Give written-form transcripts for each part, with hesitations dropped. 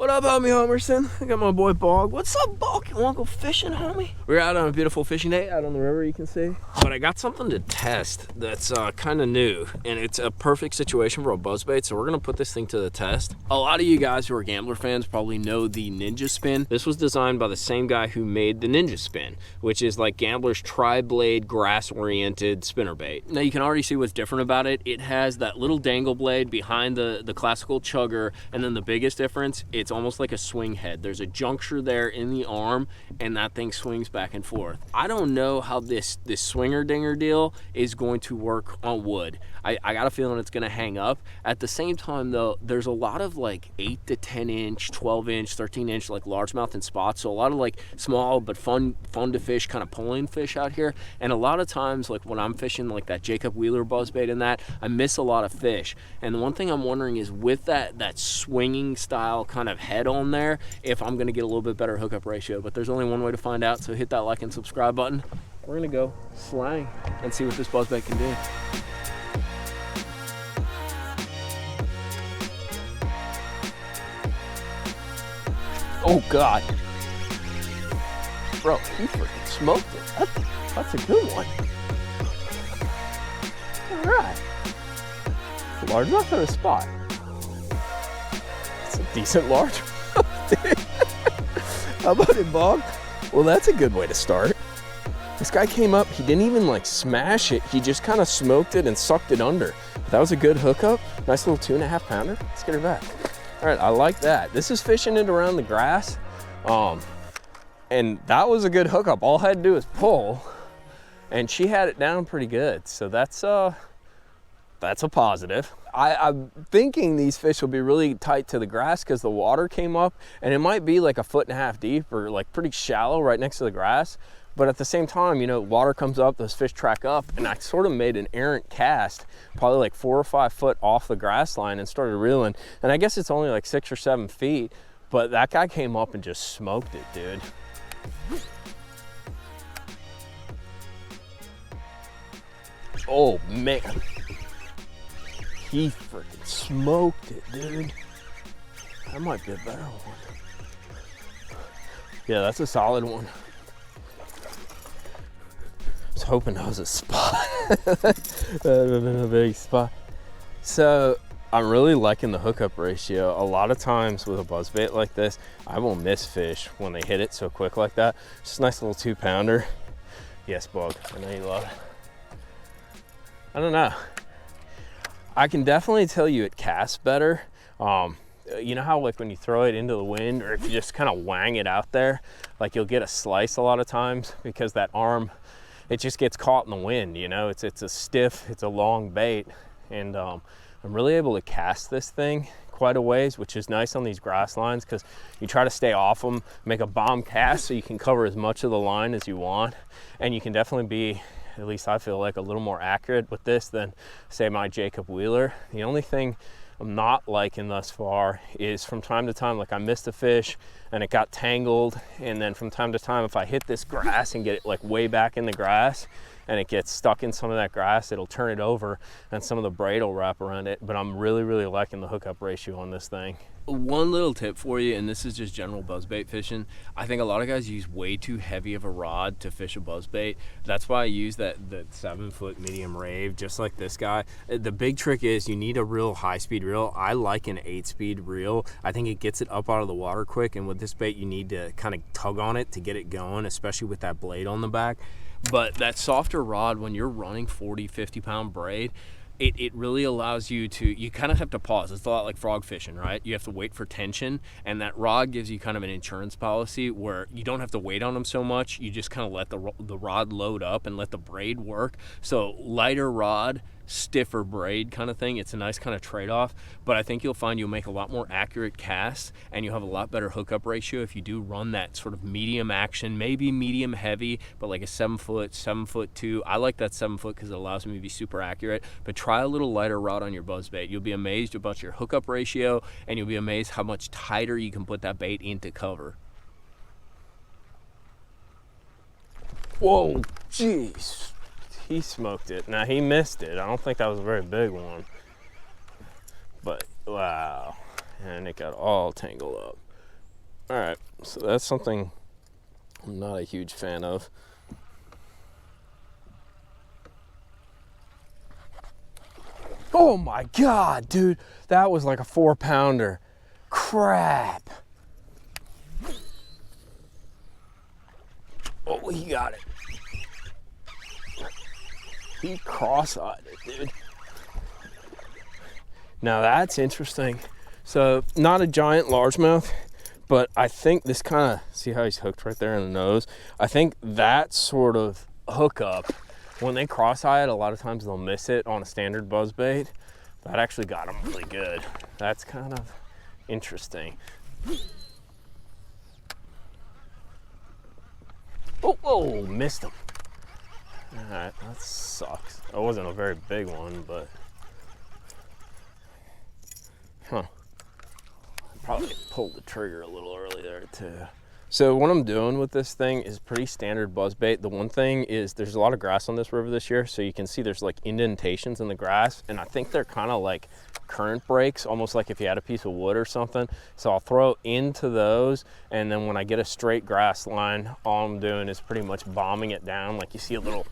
What up, homie Homerson? I got my boy Bog. What's up, Bog? You wanna go fishing, homie? We're out on a beautiful fishing day out on the river, you can see. But I got something to test that's kind of new, and it's a perfect situation for a buzzbait, so we're gonna put this thing to the test. A lot of you guys who are gambler fans probably know the Ninja Spin. This was designed by the same guy who made the Ninja Spin, which is like gambler's tri-blade, grass-oriented spinnerbait. Now you can already see what's different about it. It has that little dangle blade behind the classical chugger, and then the biggest difference, it's almost like a swing head. There's a juncture there in the arm, and that thing swings back and forth. I don't know how this swinger dinger deal is going to work on wood. I got a feeling it's gonna hang up. At the same time though, there's a lot of like 8 to 10 inch, 12 inch, 13 inch like largemouth and spots. So a lot of like small but fun to fish kind of pulling fish out here. And a lot of times like when I'm fishing like that Jacob Wheeler buzzbait and that, I miss a lot of fish. And the one thing I'm wondering is with that swinging style kind of head on there, if I'm gonna get a little bit better hookup ratio. But there's only one way to find out, so hit that like and subscribe button. We're gonna go slang and see what this buzzbait can do. Oh God. Bro, he freaking smoked it. That's a good one. All right. Largemouth or a spot? It's a decent largemouth. How about it, Bob? Well, that's a good way to start. This guy came up, he didn't even like smash it. He just kind of smoked it and sucked it under. But that was a good hookup. Nice little 2.5 pounder. Let's get her back. All right, I like that. This is fishing it around the grass. And that was a good hookup. All I had to do was pull, and she had it down pretty good. So that's a positive. I'm thinking these fish will be really tight to the grass because the water came up, and it might be like 1.5 feet deep or like pretty shallow right next to the grass. But at the same time, you know, water comes up, those fish track up, and I sort of made an errant cast, probably like 4 or 5 foot off the grass line and started reeling. And I guess it's only like 6 or 7 feet, but that guy came up and just smoked it, dude. Oh man, he freaking smoked it, dude. That might be a better one. Yeah, that's a solid one. I was hoping that was a spot. That would have been a big spot. So I'm really liking the hookup ratio. A lot of times with a buzzbait like this, I will miss fish when they hit it so quick like that. Just a nice little 2 pounder. Yes, Bug, I know you love it. I don't know. I can definitely tell you it casts better. You know how like when you throw it into the wind, or if you just kind of wang it out there, like you'll get a slice a lot of times because that arm, it just gets caught in the wind, you know? It's a stiff, it's a long bait. And I'm really able to cast this thing quite a ways, which is nice on these grass lines because you try to stay off them, make a bomb cast so you can cover as much of the line as you want. And you can definitely be, at least I feel like, a little more accurate with this than say my Jacob Wheeler. The only thing I'm not liking thus far is from time to time, like I missed a fish and it got tangled, and then from time to time if I hit this grass and get it like way back in the grass and it gets stuck in some of that grass, it'll turn it over and some of the braid will wrap around it. But I'm really liking the hookup ratio on this thing. One little tip for you, and this is just general buzzbait fishing. I think a lot of guys use way too heavy of a rod to fish a buzzbait. That's why I use the 7-foot medium rave, just like this guy. The big trick is you need a real high-speed reel. I like an 8-speed reel. I think it gets it up out of the water quick, and with this bait, you need to kind of tug on it to get it going, especially with that blade on the back. But that softer rod, when you're running 40, 50-pound braid, it really allows you to, you kind of have to pause. It's a lot like frog fishing, right? You have to wait for tension, and that rod gives you kind of an insurance policy where you don't have to wait on them so much. You just kind of let the rod load up and let the braid work. So lighter rod, stiffer braid kind of thing. It's a nice kind of trade-off, but I think you'll find you'll make a lot more accurate casts, and you'll have a lot better hookup ratio if you do run that sort of medium action, maybe medium heavy, but like a 7-foot, 7'2". I like that 7-foot because it allows me to be super accurate, but try a little lighter rod on your buzzbait. You'll be amazed about your hookup ratio, and you'll be amazed how much tighter you can put that bait into cover. Whoa, jeez. He smoked it. Now he missed it. I don't think that was a very big one. But wow. And it got all tangled up. All right, so that's something I'm not a huge fan of. Oh my God, dude, that was like a 4-pounder. Crap. Oh, he got it. He cross-eyed it, dude. Now that's interesting. So not a giant largemouth, but I think this kind of, see how he's hooked right there in the nose? I think that sort of hookup, when they cross-eye it, a lot of times they'll miss it on a standard buzzbait. That actually got him really good. That's kind of interesting. Oh, whoa, missed him. All right, that sucks. It wasn't a very big one, but. Huh. I probably pulled the trigger a little early there too. So what I'm doing with this thing is pretty standard buzzbait. The one thing is there's a lot of grass on this river this year, so you can see there's like indentations in the grass, and I think they're kind of like current breaks, almost like if you had a piece of wood or something. So I'll throw into those, and then when I get a straight grass line, all I'm doing is pretty much bombing it down. Like you see a little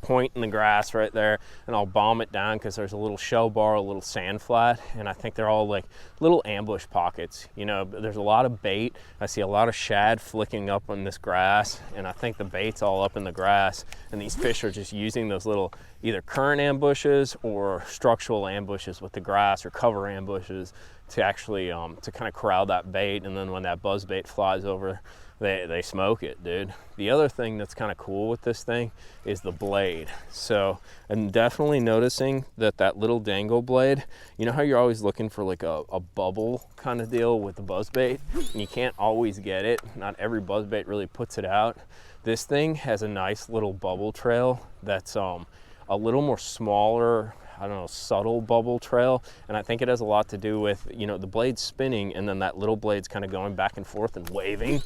point in the grass right there, and I'll bomb it down because there's a little shell bar, a little sand flat, and I think they're all like little ambush pockets. You know, there's a lot of bait. I see a lot of shad flicking up on this grass, and I think the bait's all up in the grass, and these fish are just using those little either current ambushes or structural ambushes with the grass or cover ambushes to actually to kind of corral that bait, and then when that buzz bait flies over, they smoke it, dude. The other thing that's kind of cool with this thing is the blade. So I'm definitely noticing that little dangle blade, you know how you're always looking for like a bubble kind of deal with the buzzbait, and you can't always get it. Not every buzzbait really puts it out. This thing has a nice little bubble trail that's a little more smaller, I don't know, subtle bubble trail, and I think it has a lot to do with, you know, the blade spinning and then that little blade's kind of going back and forth and waving.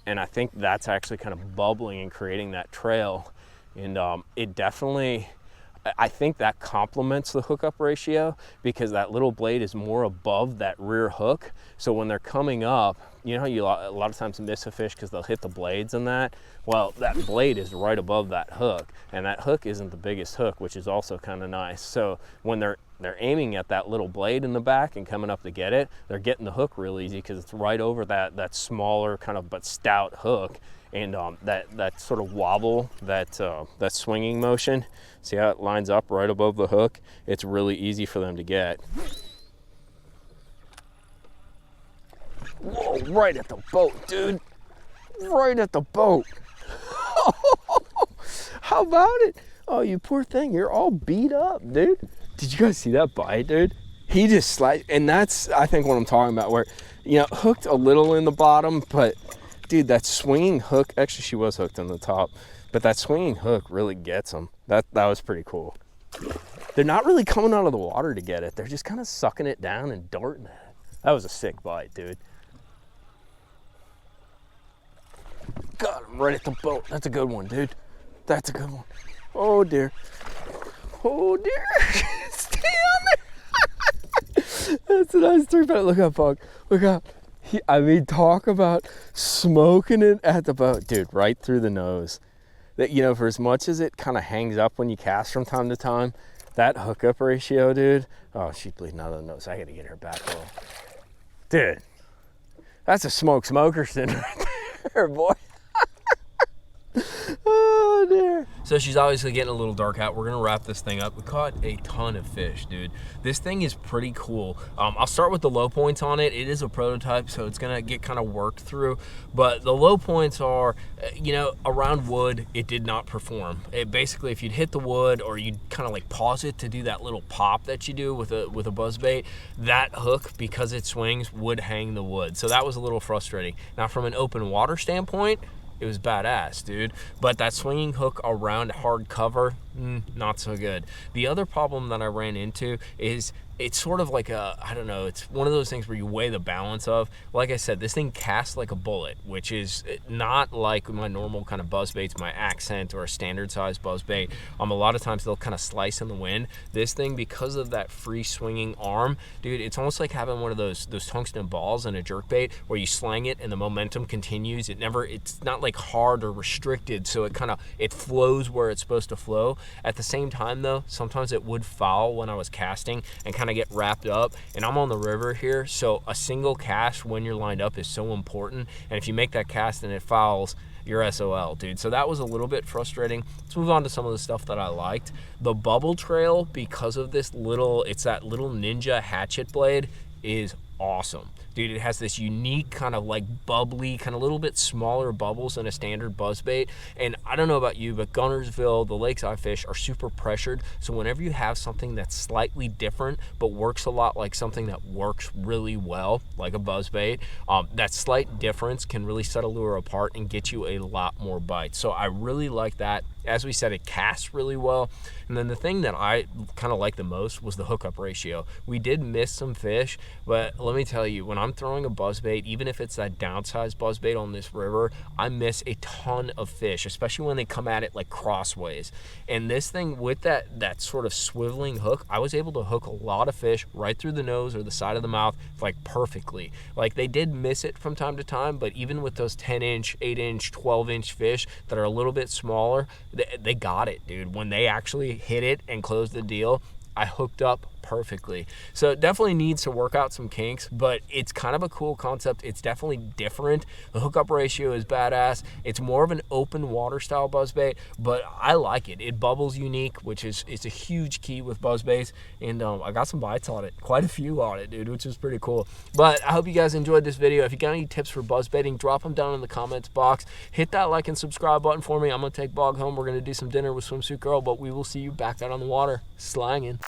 And I think that's actually kind of bubbling and creating that trail. And it definitely, I think that complements the hookup ratio because that little blade is more above that rear hook. So when they're coming up, you know how you a lot of times miss a fish because they'll hit the blades and that? Well, that blade is right above that hook, and that hook isn't the biggest hook, which is also kind of nice. So when they're aiming at that little blade in the back and coming up to get it, they're getting the hook real easy because it's right over that smaller kind of but stout hook. And that sort of wobble, that swinging motion, see how it lines up right above the hook? It's really easy for them to get. Whoa, right at the boat, dude. Right at the boat. How about it? Oh, you poor thing, you're all beat up, dude. Did you guys see that bite, dude? He just slid, and that's, I think, what I'm talking about, where, you know, hooked a little in the bottom, but dude, that swinging hook, actually she was hooked on the top, but that swinging hook really gets them. That was pretty cool. They're not really coming out of the water to get it. They're just kind of sucking it down and darting at it. That was a sick bite, dude. Got him right at the boat. That's a good one, dude. That's a good one. Oh dear. Oh dear. Stay on there. That's a nice 3-pound. Look out, Pug. Look out. I mean, talk about smoking it at the boat. Dude, right through the nose. That, you know, for as much as it kind of hangs up when you cast from time to time, that hookup ratio, dude. Oh, she's bleeding out of the nose. I got to get her back home. Dude, that's a smokerson right there, boy. Oh dear. So she's obviously getting a little dark out. We're gonna wrap this thing up. We caught a ton of fish, dude. This thing is pretty cool. I'll start with the low points on it. It is a prototype, so it's gonna get kind of worked through. But the low points are, you know, around wood, it did not perform. It basically, if you'd hit the wood or you'd kind of like pause it to do that little pop that you do with a buzzbait, that hook, because it swings, would hang the wood. So that was a little frustrating. Now, from an open water standpoint, it was badass, dude. But that swinging hook around hard cover, Not so good. The other problem that I ran into is it's sort of like I don't know, it's one of those things where you weigh the balance of, like I said, this thing casts like a bullet, which is not like my normal kind of buzz baits, my Accent or a standard size buzz bait. A lot of times they'll kind of slice in the wind. This thing, because of that free swinging arm, dude, it's almost like having one of those tungsten balls in a jerk bait where you slang it and the momentum continues. It's not like hard or restricted, so it flows where it's supposed to flow. At the same time though, sometimes it would foul when I was casting and kind of get wrapped up, and I'm on the river here, so a single cast when you're lined up is so important, and if you make that cast and it fouls, you're SOL, dude. So that was a little bit frustrating. Let's move on to some of the stuff that I liked. The bubble trail, because of this it's that little Ninja hatchet blade, is awesome. Dude, it has this unique kind of like bubbly, kind of little bit smaller bubbles than a standard buzzbait. And I don't know about you, but Gunnersville, the lakes I fish, are super pressured. So whenever you have something that's slightly different, but works a lot like something that works really well, like a buzzbait, that slight difference can really set a lure apart and get you a lot more bites. So I really like that. As we said, it casts really well. And then the thing that I kind of like the most was the hookup ratio. We did miss some fish, but let me tell you, when I'm throwing a buzzbait, even if it's that downsized buzzbait on this river, I miss a ton of fish, especially when they come at it like crossways. And this thing, with that sort of swiveling hook, I was able to hook a lot of fish right through the nose or the side of the mouth, like perfectly. Like, they did miss it from time to time, but even with those 10-inch, 8-inch, 12-inch fish that are a little bit smaller, they got it, dude. When they actually hit it and closed the deal, I hooked up perfectly. So it definitely needs to work out some kinks, but it's kind of a cool concept. It's definitely different. The hookup ratio is badass. It's more of an open water style buzzbait, but I like it. It bubbles unique, which is a huge key with buzzbaits, and I got some bites on it, quite a few on it, dude, which is pretty cool. But I hope you guys enjoyed this video. If you got any tips for buzzbaiting, drop them down in the comments box. Hit that like and subscribe button for me. I'm gonna take Bog home. We're gonna do some dinner with Swimsuit Girl, but we will see you back out on the water slanging.